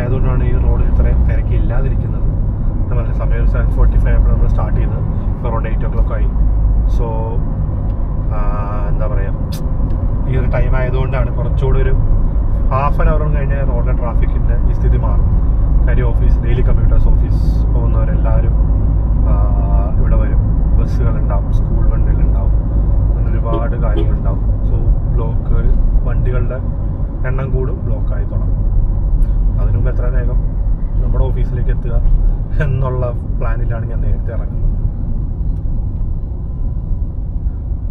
ആയതുകൊണ്ടാണ് ഈ റോഡ് ഇത്രയും തിരക്കില്ലാതിരിക്കുന്നത്. നമ്മൾ സമയം ഒരു 7:45 ആയപ്പോൾ നമ്മൾ സ്റ്റാർട്ട് ചെയ്ത് അറൗണ്ട് 8 o'clock ആയി. സോ എന്താ പറയുക, ഈ ഒരു ടൈം ആയതുകൊണ്ടാണ് കുറച്ചുകൂടി ഒരു ഹാഫ് ആൻ അവറും കഴിഞ്ഞാൽ റോഡിലെ ട്രാഫിക്കിൻ്റെ ഈ സ്ഥിതി മാറും. കാര്യം ഡെയിലി കമ്മ്യൂട്ടേഴ്സ് ഓഫീസ് പോകുന്നവരെല്ലാവരും ഇവിടെ വരും. ബസ്സുകളുണ്ടാവും, സ്കൂൾ വണ്ടികളുണ്ടാവും, അങ്ങനെ ഒരുപാട് കാര്യങ്ങളുണ്ടാവും. സോ വണ്ടികളുടെ എണ്ണം കൂടും, ബ്ലോക്കായി തുടങ്ങും. അതിനു മുമ്പ് എത്ര വേഗം നമ്മുടെ ഓഫീസിലേക്ക് എത്തുക എന്നുള്ള പ്ലാനിലാണ് ഞാൻ നേരത്തെ ഇറങ്ങുന്നത്.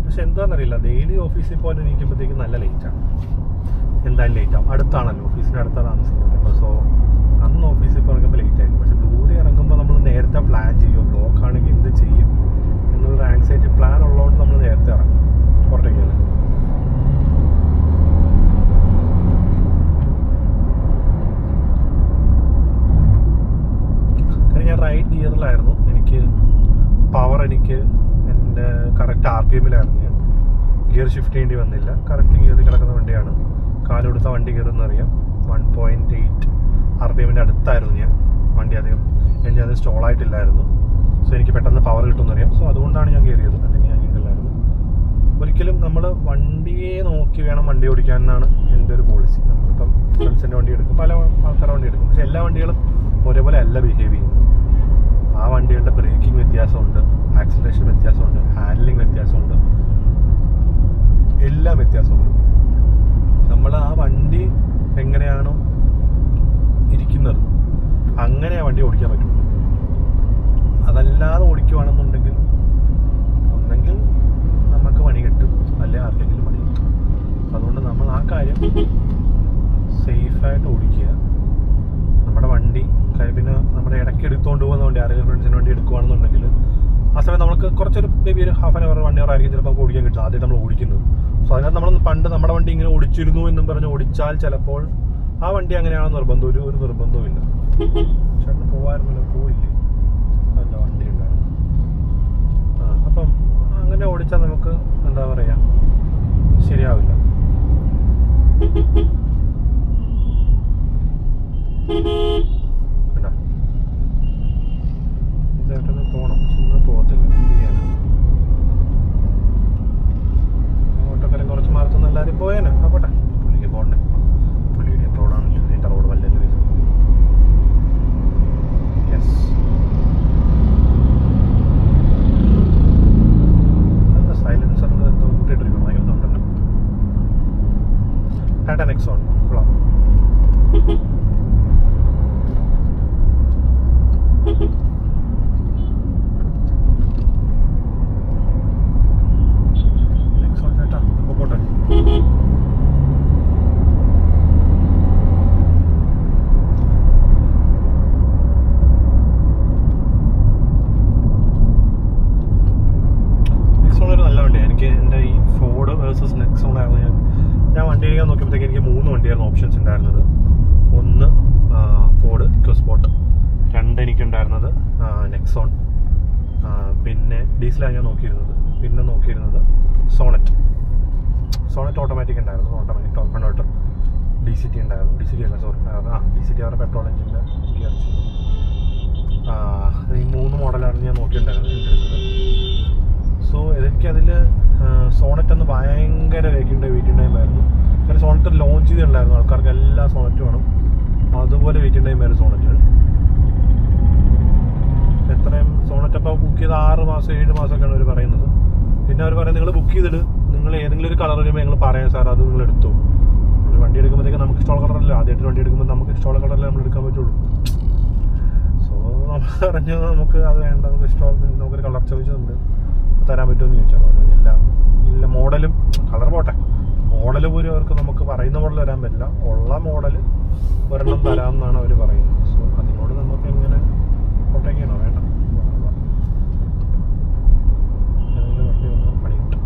പക്ഷെ എന്താണെന്നറിയില്ല, ഡെയിലി ഓഫീസിൽ പോകാൻ ഇരിക്കുമ്പോഴത്തേക്കും നല്ല ലേറ്റാണ്. എന്തായാലും ലേറ്റ് ആവും. അടുത്താണല്ലോ, ഓഫീസിൻ്റെ അടുത്താണ് താമസിക്കുന്നത്. സോ അന്ന് ഓഫീസിൽ ഇപ്പോൾ ഇറങ്ങുമ്പോൾ ലേറ്റ് ആയിരിക്കും. പക്ഷെ ദൂരെ ഇറങ്ങുമ്പോൾ നമ്മൾ നേരത്തെ പ്ലാൻ ചെയ്യും. ബ്ലോക്ക് ആണെങ്കിൽ എന്ത് ചെയ്യും എന്നുള്ളൊരു ആങ്സൈറ്റി പ്ലാൻ ഉള്ളതുകൊണ്ട് നമ്മൾ നേരത്തെ ഇറങ്ങും പുറത്തേക്കാണ്. കാരണം ഞാൻ റൈറ്റ് ഗിയറിലായിരുന്നു. എനിക്ക് പവർ എൻ്റെ കറക്റ്റ് RPM-ലായിരുന്നു. ഞാൻ ഗിയർ ഷിഫ്റ്റ് ചെയ്യേണ്ടി വന്നില്ല. കറക്റ്റ് ഗിയറിൽ കിടക്കുന്ന വണ്ടിയാണ്. കാലെടുത്ത വണ്ടി കയറുന്നറിയാം. 1.8 RPM-ൻ്റെ അടുത്തായിരുന്നു ഞാൻ. വണ്ടി അധികം എഞ്ചിൻ സ്റ്റോളായിട്ടില്ലായിരുന്നു. സോ എനിക്ക് പെട്ടെന്ന് പവർ കിട്ടുമെന്നറിയാം. സോ അതുകൊണ്ടാണ് ഞാൻ കയറിയത്. അല്ലെങ്കിൽ ഞാൻ കയറില്ലായിരുന്നു. ഒരിക്കലും നമ്മൾ വണ്ടിയെ നോക്കി വേണം വണ്ടി ഓടിക്കാൻ എന്നാണ് എൻ്റെ ഒരു പോളിസി. നമ്മളിപ്പം ഫ്രണ്ട്സിൻ്റെ വണ്ടി എടുക്കും, പല ആൾക്കാരുടെ വണ്ടി എടുക്കും. പക്ഷെ എല്ലാ വണ്ടികളും ഒരേപോലെ അല്ല ബിഹേവ് ചെയ്യുന്നത്. ആ വണ്ടികളുടെ ബ്രേക്കിംഗ് വ്യത്യാസമുണ്ട്, ആക്സിലറേഷൻ വ്യത്യാസമുണ്ട്, ഹാൻഡ്ലിംഗ് വ്യത്യാസമുണ്ട്, എല്ലാം വ്യത്യാസമുണ്ട്. നമ്മൾ ആ വണ്ടി എങ്ങനെയാണോ ഇരിക്കുന്നത് അങ്ങനെ ആ വണ്ടി ഓടിക്കാൻ പറ്റുള്ളൂ. അതല്ലാതെ ഓടിക്കുവാണെന്നുണ്ടെങ്കിൽ ഒന്നെങ്കിൽ നമുക്ക് പണി കിട്ടും, അല്ലെ ആർക്കെങ്കിലും പണി കിട്ടും. അതുകൊണ്ട് നമ്മൾ ആ കാര്യം സേഫായിട്ട് ഓടിക്കുക. നമ്മുടെ വണ്ടി പിന്നെ നമ്മുടെ ഇടയ്ക്ക് എടുത്തുകൊണ്ട് പോകുന്ന വണ്ടി, ആരെങ്കിലും ഫ്രണ്ട്സിന് വണ്ടി എടുക്കുകയാണെന്നുണ്ടെങ്കിൽ ആ സമയം നമുക്ക് കുറച്ചൊരു മേബി ഒരു ഹാഫ് ആൻ അവർ 1 hour ആയിരിക്കും ചിലപ്പോൾ ഓടിക്കാൻ കിട്ടും. ആദ്യം നമ്മൾ ഓടിക്കുന്നത്. സോ അതിനകത്ത് നമ്മൾ പണ്ട് നമ്മുടെ വണ്ടി ഇങ്ങനെ ഓടിച്ചിരുന്നു എന്നും പറഞ്ഞ് ഓടിച്ചാൽ ചിലപ്പോൾ ആ വണ്ടി അങ്ങനെയാണെന്ന് ഒരു നിർബന്ധവും ഇല്ല. ചേട്ടന് പോവായിരുന്നല്ലോ, പോയില്ലേ? അല്ല, വണ്ടി ഉണ്ടായിരുന്നു. അപ്പം അങ്ങനെ ഓടിച്ചാൽ നമുക്ക് എന്താ പറയുക, ശരിയാവില്ല. കേട്ടോ, ഇതായിട്ടൊന്ന് പോകണം, ഇന്ന് പോകത്തില്ല. എന്ത് ചെയ്യാനാണ്? അങ്ങോട്ടൊക്കെ കുറച്ച് മാറത്തുനിന്ന് എല്ലാവരും പോയേനെ. പോട്ടെ, പുള്ളിക്ക് പോകണ്ടേ. പുള്ളിയുടെ റോഡാണല്ലോ, എൻ്റെ റോഡ് വല്ലെന്ന് വരും. യെസ്, എന്താ സൈലൻസറിന് എന്തോ ഇട്ടിട്ടിരിക്കണം, ഭയങ്കര സൗണ്ടല്ലോ. ടാറ്റ നെക്സോൺ കൊള്ളാം. നെക്സോൺ ചേട്ടാ പോട്ടെ. നെക്സോൺ ഒരു നല്ല വണ്ടിയാണ്. എനിക്ക് എൻ്റെ ഈ ഫോർഡ് വേഴ്സസ് നെക്സോൺ ആയിരുന്നു. ഞാൻ വണ്ടി എടുക്കാൻ നോക്കിയപ്പോഴത്തേക്ക് എനിക്ക് 3 വണ്ടിയായിരുന്നു ഓപ്ഷൻസ് ഉണ്ടായിരുന്നത്. 1 ഫോർഡ് ഇക്കോസ്പോർട്ട്, 2 എനിക്കുണ്ടായിരുന്നത് നെക്സോൺ, പിന്നെ ഡീസലാണ് ഞാൻ നോക്കിയിരുന്നത്. പിന്നെ നോക്കിയിരുന്നത് സോണറ്റ് ഓട്ടോമാറ്റിക് ഉണ്ടായിരുന്നു. Automatic top converter. DCT ഉണ്ടായിരുന്നു. DCT അല്ല, സോറി, DCT അവരുടെ പെട്രോൾ എഞ്ചിൻ്റെ ഗിയർ. ഈ 3 മോഡലാണ് ഞാൻ നോക്കിയിട്ടുണ്ടായിരുന്നത്. സോ എനിക്കതിൽ സോണറ്റ് എന്ന് ഭയങ്കര വെയിറ്റിംഗ് ടൈം ആയിരുന്നു. കാരണം സോണറ്റ് ലോഞ്ച് ചെയ്തിട്ടുണ്ടായിരുന്നു. ആൾക്കാർക്ക് എല്ലാ സോണറ്റും വേണം, അതുപോലെ വെയിറ്റിംഗ് ടൈം ആയിരുന്നു സോണറ്റിന്. എത്രയും സോണറ്റ് അപ്പോൾ ബുക്ക് ചെയ്ത് 6 മാസം 7 മാസമൊക്കെയാണ് അവർ പറയുന്നത്. പിന്നെ അവർ പറയുന്നത് നിങ്ങൾ ബുക്ക് ചെയ്തിട്ട് നിങ്ങൾ ഏതെങ്കിലും ഒരു കളർ വരുമ്പോൾ ഞങ്ങൾ പറയാം സാർ, അത് നിങ്ങൾ എടുത്തു. ഒരു വണ്ടി എടുക്കുമ്പോഴത്തേക്ക് നമുക്ക് ഇഷ്ടമുള്ള കളറല്ല. ആദ്യമായിട്ട് വണ്ടി എടുക്കുമ്പോൾ നമുക്ക് ഇഷ്ടമുള്ള കളറല്ലേ നമ്മൾ എടുക്കാൻ പറ്റുള്ളൂ. സോ നമ്മൾ പറഞ്ഞു നമുക്ക് അത് വേണ്ട, നമുക്ക് ഇഷ്ടമുള്ള നമുക്കൊരു കളർ ചോദിച്ചതുണ്ട്, തരാൻ പറ്റുമെന്ന് ചോദിച്ചാൽ ഇല്ല. മോഡലും കളർ പോട്ടെ, മോഡൽ പോലും അവർക്ക് നമുക്ക് പറയുന്ന മോഡൽ തരാൻ പറ്റില്ല. ഉള്ള മോഡൽ ഒരെണ്ണം തരാമെന്നാണ് അവർ പറയുന്നത്. സോ അതിനോട് നമുക്ക് എങ്ങനെ കോൺടാക്ട് ചെയ്യണോ? വേണ്ട, ഏതെങ്കിലും വണ്ടി വന്നാൽ പണി കിട്ടും.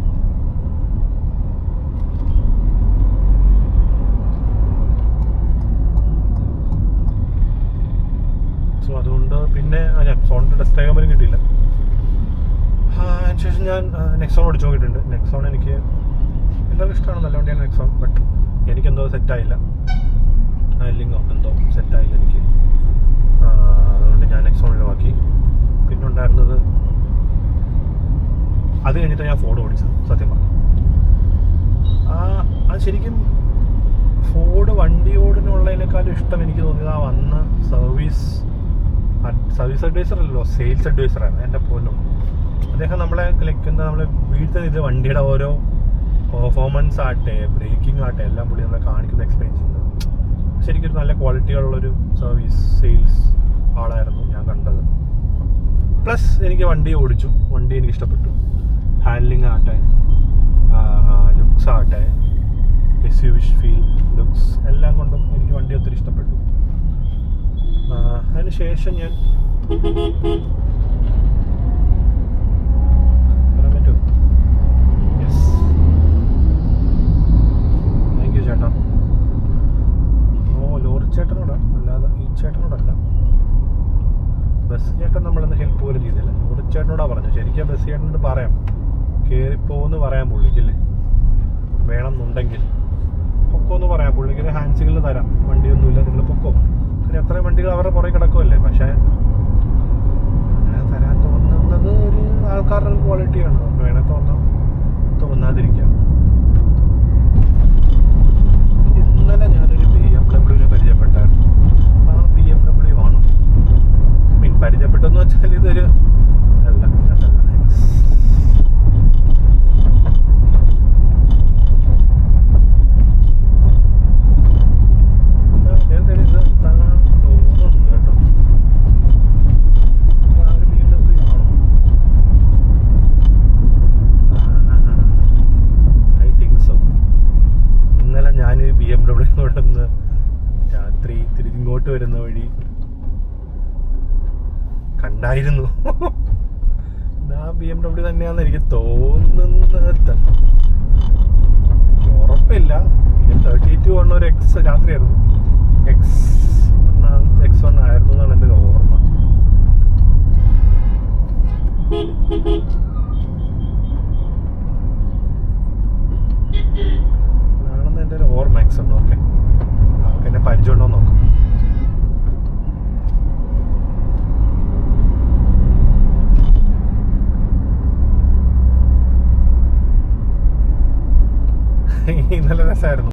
സോ അതുകൊണ്ട് പിന്നെ ഞാൻ സോണിൻ്റെ ടെസ്റ്റ് ഡ്രൈവ് പോലും കിട്ടിയില്ല. അതിനുശേഷം ഞാൻ നെക്സോൺ ഓടിച്ച് നോക്കിയിട്ടുണ്ട്. നെക്സോൺ എനിക്ക് എല്ലാവർക്കും ഇഷ്ടമാണ്, നല്ല വണ്ടിയാണ് നെക്സോൺ. ബട്ട് എനിക്കെന്തോ സെറ്റായില്ല, ഹാൻഡ്ലിങ്ങോ എന്തോ സെറ്റായില്ല എനിക്ക്. കഴിഞ്ഞിട്ട് ഞാൻ ഫോൺ ഓടിച്ചത് സത്യം പറഞ്ഞു. അത് ശരിക്കും ഫോർഡ് വണ്ടിയോടിനുള്ളതിനേക്കാളും ഇഷ്ടം എനിക്ക് തോന്നിയത് ആ വന്ന സർവീസ് അഡ്വൈസർ അല്ലല്ലോ, സെയിൽസ് അഡ്വൈസറാണ്. എൻ്റെ പോലും അദ്ദേഹം നമ്മളെ എന്താ നമ്മളെ വീട്ടിൽ ഇത് വണ്ടിയുടെ ഓരോ പെർഫോമൻസ് ആട്ടെ ബ്രേക്കിംഗ് ആട്ടെ എല്ലാം പുള്ളി നമ്മളെ കാണിക്കുന്ന എക്സ്പ്ലെയിൻ ചെയ്യുന്നത്. ശരിക്കും നല്ല ക്വാളിറ്റിയുള്ളൊരു സർവീസ് സെയിൽസ് ആളായിരുന്നു ഞാൻ കണ്ടത്. പ്ലസ് എനിക്ക് വണ്ടി ഓടിച്ചു, വണ്ടി എനിക്ക് ഇഷ്ടപ്പെട്ടു. ഹാൻഡ്ലിംഗ് ആട്ടെ, ലുക്സ് ആട്ടെ, SUV ഫീൽ, ലുക്സ് എല്ലാം കൊണ്ടും എനിക്ക് വണ്ടി ഒത്തിരി ഇഷ്ടപ്പെട്ടു. അതിന് ശേഷം ഞാൻ താങ്ക് യു ചേട്ടാ. ലോറി ചേട്ടനോടാ, അല്ലാതെ ഈ ചേട്ടനോടല്ല. ബസ് ചേട്ടൻ നമ്മളൊന്ന് ഹെൽപ്പ് പോലും ചെയ്തില്ല, ലോറി ചേട്ടനോടാ പറഞ്ഞു. ശരിക്കും ബസ് ചേട്ടനോട് പറയാം, കയറിപ്പോന്ന് പറയാൻ പുള്ളിക്കില്ലേ, വേണമെന്നുണ്ടെങ്കിൽ പൊക്കോ എന്ന് പറയാം. പുള്ളിക്ക് ഹാൻഡ് സിഗ്നൽ തരാം, വണ്ടിയൊന്നുമില്ല നിങ്ങൾ പൊക്കോ. പിന്നെ എത്രയും വണ്ടികൾ അവരുടെ പുറകെ കിടക്കുമല്ലേ. പക്ഷേ അങ്ങനെ തരാൻ തോന്നുന്നത് ഒരു ആൾക്കാരുടെ ഒരു ക്വാളിറ്റിയാണ്. വേണേൽ തോന്നാതിരിക്കാം. ഇന്നലെ ഞാനൊരു BMW പരിചയപ്പെട്ടായിരുന്നു. ആ BMW ആണ് പരിചയപ്പെട്ടെന്ന് വെച്ചാൽ ഇതൊരു അല്ല BMW രാത്രി തിരിച്ചിങ്ങോട്ട് വരുന്ന വഴി കണ്ടായിരുന്നു. ആ BMW തന്നെയാണെന്ന് എനിക്ക് തോന്നുന്നത്. എനിക്ക് ഉറപ്പില്ല. 32 വന്ന ഒരു X രാത്രിയായിരുന്നു, X1 ആയിരുന്നു എന്നാണ് എൻ്റെ ഓർമ്മ. ആണെന്ന് എൻ്റെ ഒരു ഓർമ്മ. X1. ഓക്കെ, എന്നെ പരിചയമുണ്ടോ നോക്കാം. ഇന്നലെ രസമായിരുന്നു.